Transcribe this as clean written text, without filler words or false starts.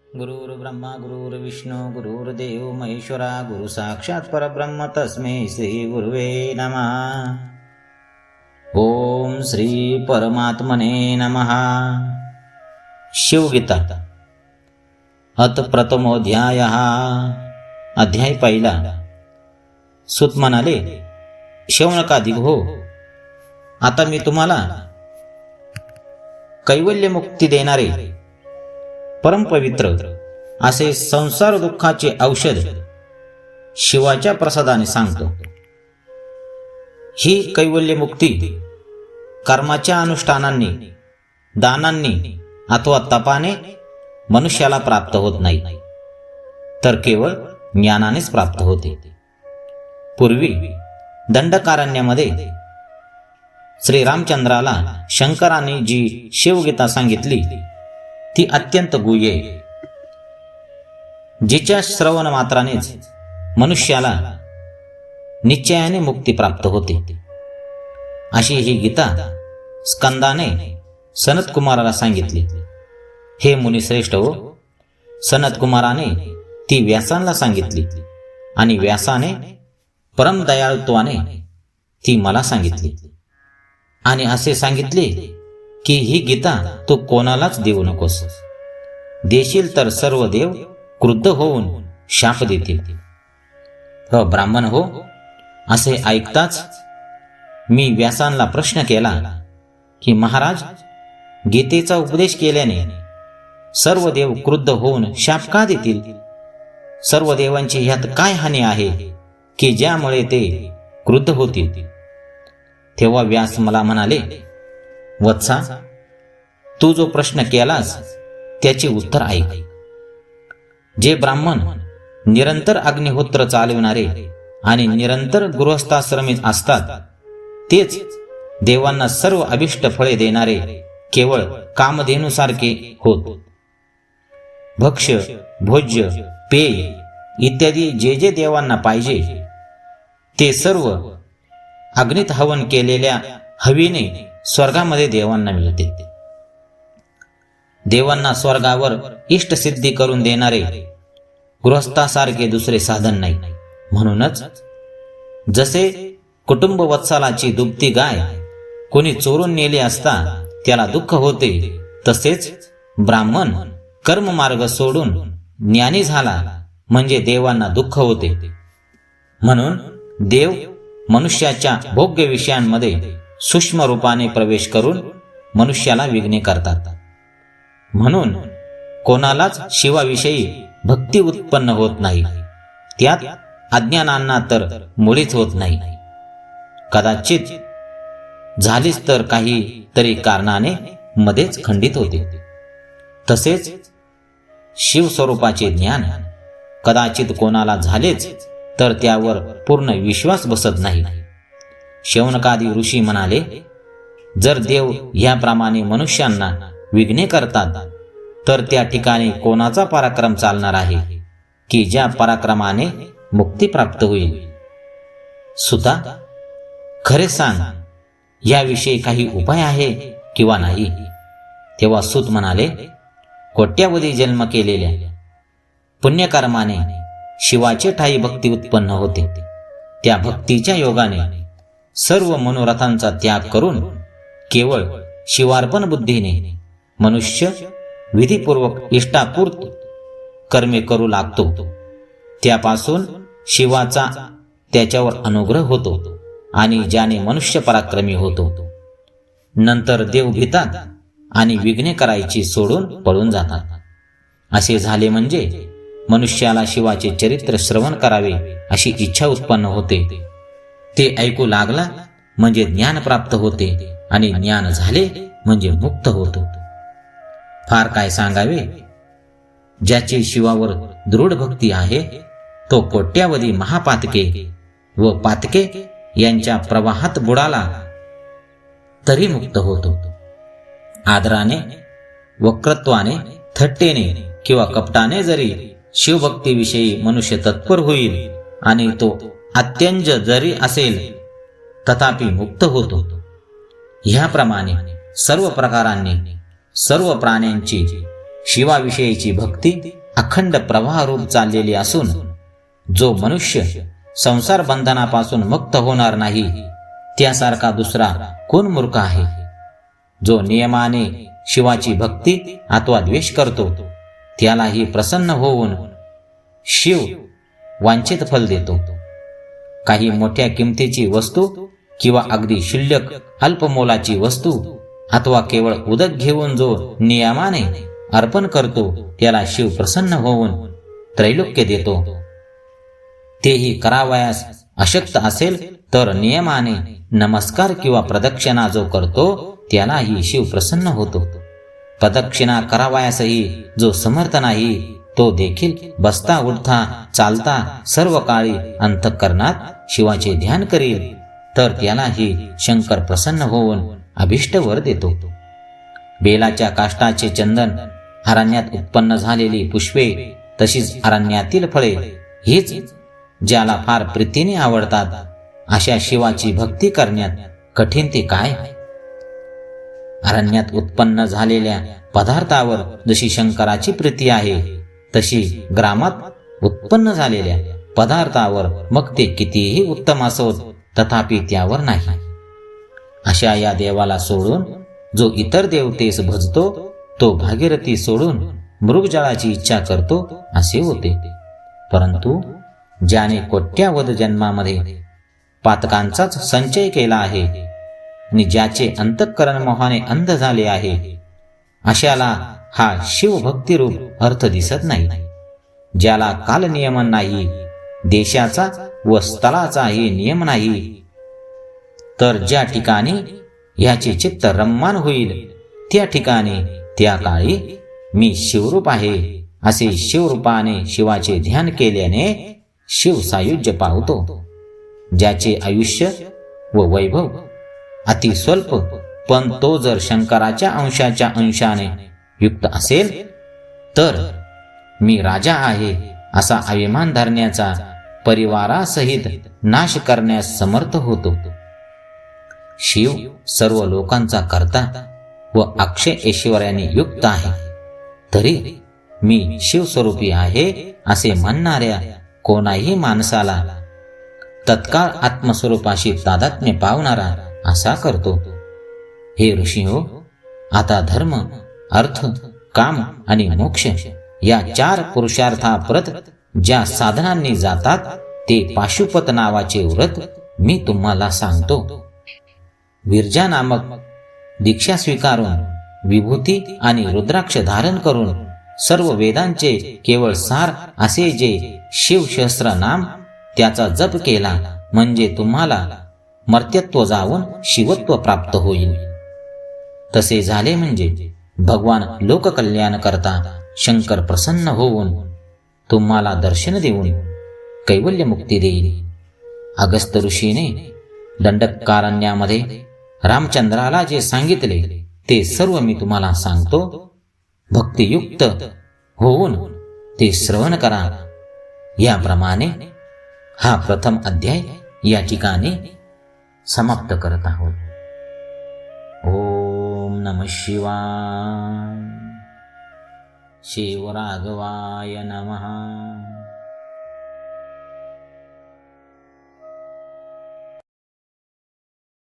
गुरुर्ब्रह्मा गुरुर्विष्णू गुरुर्देव महेश्वरा गुरु साक्षात परब्रह्म तस्मै श्री गुरुवे नमः. ओम श्री परमात्मने नमः. शिवगीता अथ प्रथमोध्याय. अध्याय पहिला. सूत म्हणाले, शौनकादिक हो, आता मी तुम्हाला कैवल्य मुक्ती देणारे परमपवित्र असे संसार दुःखाचे औषध शिवाच्या प्रसादाने सांगतो. ही कैवल्य मुक्ती कर्माच्या अनुष्ठानांनी, दानांनी अथवा तपाने मनुष्याला प्राप्त होत नाही, तर केवळ ज्ञानानेच प्राप्त होते. पूर्वी दंडकारण्यामध्ये श्रीरामचंद्राला शंकराने जी शिवगीता सांगितली ती अत्यंत गुह्य आहे. जिच्या श्रवण मात्रानेच मनुष्याला निश्चयाने मुक्ती प्राप्त होते, अशी ही गीता स्कंदाने सनत कुमाराला सांगितली. हे मुनिश्रेष्ठ हो, सनत कुमाराने ती व्यासांना सांगितली आणि व्यासाने परम दयाळुत्वाने ती मला सांगितली आणि असे सांगितले की ही गीता तू कोणालाच देऊ नकोस. देशील तर सर्व देव क्रुद्ध होऊन शाप देतील. ब्राह्मण हो, असे ऐकताच मी व्यासांना प्रश्न केला की महाराज, गीतेचा उपदेश केल्याने सर्व देव क्रुद्ध होऊन शाप का देतील? सर्व देवांची ह्यात काय हानी आहे की ज्यामुळे ते क्रुद्ध होतील? तेव्हा व्यास मला म्हणाले, वत्सा, तू जो प्रश्न केलास त्याचे उत्तर ऐक. जे ब्राह्मण निरंतर अग्निहोत्र चालविणारे आणि निरंतर गृहस्थाश्रमीत असतात, तेच देवांना सर्व अभिष्ट फळे देणारे केवळ कामधेनुसारखे होत. भक्ष्य, भोज्य, पेय इत्यादी जे जे देवांना पाहिजे ते सर्व अग्नीत हवन केलेल्या हवीने स्वर्गामध्ये देवांना मिळते. देवांना स्वर्गावर इष्टसिद्धी करून देणारे गृहस्थासारखे दुसरे साधन नाही. म्हणूनच जसे कुटुंब वत्सलाची दुभती गाय कोणी चोरून नेली असता त्याला दुःख होते, तसेच ब्राह्मण कर्ममार्ग सोडून ज्ञानी झाला म्हणजे देवांना दुःख होते. म्हणून देव मनुष्याच्या भोग्य विषयांमध्ये सूक्ष्म रूपाने प्रवेश करून मनुष्याला विघ्ने करतात. म्हणून कोणालाच शिवाविषयी भक्ती उत्पन्न होत नाही, त्यात अज्ञानांना तर मुळीच होत नाही. कदाचित झालीच तर काही तरी कारणाने मध्येच खंडित होते. तसेच शिवस्वरूपाचे ज्ञान कदाचित कोणाला झालेच तर त्यावर पूर्ण विश्वास बसत नाही. शौनकादी ऋषी म्हणाले, जर देव ह्याप्रमाणे मनुष्यांना विघ्ने करतात तर त्या ठिकाणी कोणाचा पराक्रम चालणार आहे की ज्या पराक्रमाने मुक्ती प्राप्त होईल? सुता, खरे सांग, याविषयी काही उपाय आहे किंवा नाही? तेव्हा सूत म्हणाले, कोट्यावधी जन्म केलेल्या पुण्यकर्माने शिवाचे ठाई भक्ती उत्पन्न होते. त्या भक्तीच्या योगाने सर्व मनोरथांचा त्याग करून केवळ शिवार्पण बुद्धीने मनुष्य विधीपूर्वक इष्टापूर्त कर्मे करू लागतो. त्यापासून शिवाचा त्याच्यावर अनुग्रह होतो आणि ज्याने मनुष्य पराक्रमी होतो. नंतर देव भीतात आणि विघ्ने करायची सोडून पळून जातात. असे झाले म्हणजे मनुष्याला शिवाचे चरित्र श्रवण करावे अशी इच्छा उत्पन्न होते. ते ऐकू लागला म्हणजे ज्ञान प्राप्त होते आणि ज्ञान झाले म्हणजे मुक्त होतो. फार काय सांगावे, ज्याची शिवावर दृढ भक्ती आहे तो कोट्यावधी महापातके व पातके यांच्या प्रवाहात बुडाला तरी मुक्त होतो. आदराने, वक्रत्वाने, थट्टेने किंवा कपटाने जरी शिवभक्तीविषयी मनुष्य तत्पर होईल आणि तो अत्यंज जरी असेल तथापि मुक्त होतो. ह्याप्रमाणे सर्व प्रकारांनी सर्व प्राण्यांची शिवाविषयीची भक्ती अखंड प्रवाहरूप चाललेली असून जो मनुष्य संसार बंधनापासून मुक्त होणार नाही त्यासारखा दुसरा कोण मूर्ख आहे? जो नियमाने शिवाची भक्ती अथवा द्वेष करतो त्यालाही प्रसन्न होऊन शिव वांछित फल देतो. काही मोठ्या किमतीची वस्तू किंवा अगदी क्षुल्लक अल्पमोलाची वस्तू अथवा केवळ उदक घेऊन जो नियमाने अर्पण करतो त्याला शिव प्रसन्न होऊन त्रैलोक्य देतो. तेही करावयास अशक्त असेल तर नियमाने नमस्कार किंवा प्रदक्षिणा जो करतो त्यालाही शिव प्रसन्न होतो. प्रदक्षिणा करावयासही जो समर्थ नाही तो देखील बसता उठता चालता सर्व काळी अंतःकरणात शिवाचे ध्यान करील तर त्यालाही शंकर प्रसन्न होऊन अभिष्ट वर देतो. बेलाच्या काष्टाचे चंदन, अरण्यात उत्पन्न झालेली पुष्पे, तशीच अरण्यातील फळे हीच ज्याला फार प्रीतीने आवडतात अशा शिवाची भक्ती करण्यात कठीण ते काय? अरण्यात उत्पन्न झालेल्या पदार्थावर जशी शंकराची प्रीती आहे तशी ग्रामात उत्पन्न झालेल्या पदार्थावर मग ते कितीही उत्तम असोत तथापि त्यावर नाही. अशा या देवाला सोडून जो इतर देवतेस भजतो तो भागीरथी सोडून मृगजळाची इच्छा करतो असे होते. परंतु ज्याने कोट्यावध जन्मामध्ये पातकांचाच संचय केला आहे आणि ज्याचे अंतःकरण मोहाने अंध झाले आहे अशाला हा शिवभक्तिरूप अर्थ दिसत नाही. ज्याला कालनियमन नाही, देशाचा व स्थळाचाही नियम नाही, तर ज्या ठिकाणी ह्याचे चित्त रम्मान होईल त्या ठिकाणी त्या काळी मी शिवरूप आहे असे शिवरूपाने शिवाचे ध्यान केल्याने शिव सायुज्य पावतो. ज्याचे आयुष्य व वैभव अति स्वल्प पण तो जर शंकराच्या अंशाच्या अंशाने युक्त असेल तर मी राजा आहे असा अभिमान धरण्याचा परिवारासहित नाश करण्यास समर्थ होतो. शिव सर्व लोकांचा कर्ता व अक्षय ऐश्वर्याने युक्त आहे, तरी मी शिवस्वरूपी आहे असे म्हणणाऱ्या कोणाही माणसाला तत्काळ आत्मस्वरूपाशी तादात्म्य पावणारा असा करतो. हे ऋषी हो, आता धर्म, अर्थ, काम आणि मोक्ष या 4 पुरुषार्थाप्रत ज्या साधनांनी जातात ते पाशुपत नावाचे व्रत मी तुम्हाला सांगतो. विरजा नामक दीक्षा स्वीकारून विभूती आणि रुद्राक्ष धारण करून सर्व वेदांचे केवळ सार असे जे शिवसहस्र नाम त्याचा जप केला म्हणजे तुम्हाला मर्त्यत्व जाऊन शिवत्व प्राप्त होईल. तसे झाले म्हणजे भगवान लोककल्याण करता शंकर प्रसन्न होऊन तुम्हाला दर्शन देऊन कैवल्य मुक्ती देईल. अगस्त्य ऋषीने दंडकारण्यामध्ये रामचंद्राला जे सांगितले ते सर्व मी तुम्हाला सांगतो. भक्तियुक्त होऊन ते श्रवण करा. याप्रमाणे हा प्रथम अध्याय या ठिकाणी समाप्त करत आहोत. ओम नमः शिवाय. शिवराघवाय नमः.